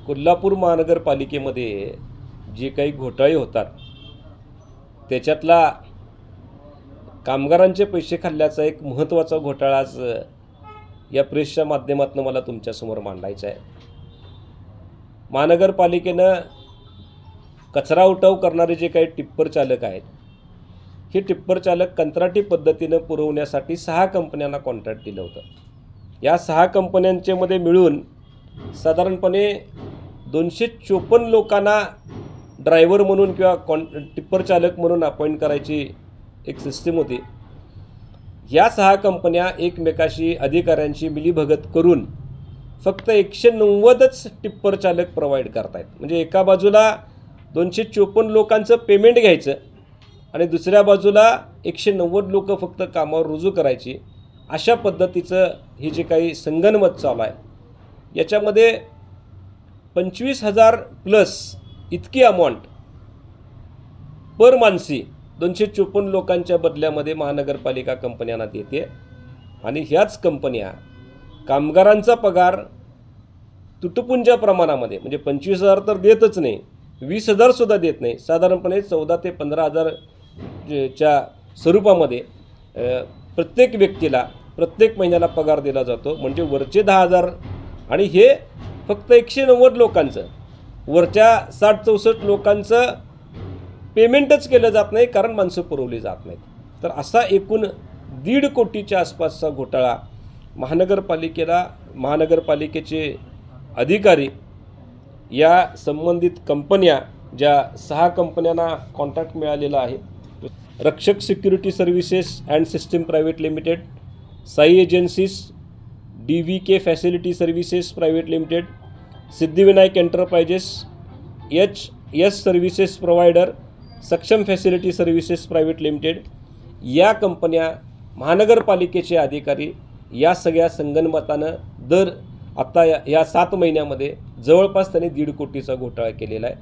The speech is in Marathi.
कोल्हापूर महानगरपालिकेमध्ये जे काही घोटाळे होतात त्याच्यातला कामगारांचे पैसे खाल्ल्याचा एक महत्त्वाचा घोटाळा आज या प्रेसच्या माध्यमातून मला तुमच्यासमोर मांडायचा आहे। महानगरपालिकेनं कचरा उठाव करणारे जे काही टिप्पर चालक आहेत, हे टिप्पर चालक कंत्राटी पद्धतीनं पुरवण्यासाठी 6 कंपन्यांना कॉन्ट्रॅक्ट दिलं होतं। या 6 कंपन्यांचे मध्ये मिळून साधारणपणे 254 लोकांना ड्रायव्हर म्हणून किंवा टिप्पर चालक म्हणून अपॉइंट करायची एक सिस्टीम होती। या 6 कंपन्या एकमेकाशी अधिकाऱ्यांशी मिलीभगत करून फक्त 190च टिप्पर चालक प्रोव्हाइड करतायत। म्हणजे एका बाजूला 254 लोकांचं पेमेंट घ्यायचं आणि दुसऱ्या बाजूला 190 लोक फक्त कामावर रुजू करायची, अशा पद्धतीचं हे जे काही संगनमत चालू आहे। याच्यामध्ये 25,000 प्लस इतकी अमाऊंट पर मानसी 254 लोकांच्या बदल्यामध्ये महानगरपालिका कंपन्यांना देते आणि ह्याच कंपन्या कामगारांचा पगार तुटपुंजा प्रमाणामध्ये, म्हणजे 25,000 तर देतच नाही, 20,000 सुद्धा देत नाही, साधारणपणे 14,000 ते 15,000 च्या स्वरूपामध्ये प्रत्येक व्यक्तीला प्रत्येक महिन्याला पगार दिला जातो। म्हणजे वरचे 10,000 आणि हे फक्त 190 लोकांचं, वरच्या 60-64 लोकांचं पेमेंटच केलं जात नाही, कारण माणसं पुरवली जात नाहीत। तर असा एकूण 1.5 कोटीच्या आसपासचा घोटाळा महानगरपालिकेचे अधिकारी, या संबंधित कंपन्या ज्या 6 कंपन्यांना कॉन्ट्रॅक्ट मिळालेला आहे, रक्षक security services and system private limited, Sai agencies, DVK facility services private limited, Siddhivinayak enterprises, HS services provider, सक्षम फॅसिलिटी सर्व्हिसेस प्रायव्हेट लिमिटेड, या कंपन्या महानगरपालिकेचे अधिकारी या सगळ्या संगनमतानं आता या 7 महिन्यामध्ये जवळपास त्यांनी 1.5 कोटीचा घोटाळा केलेला आहे।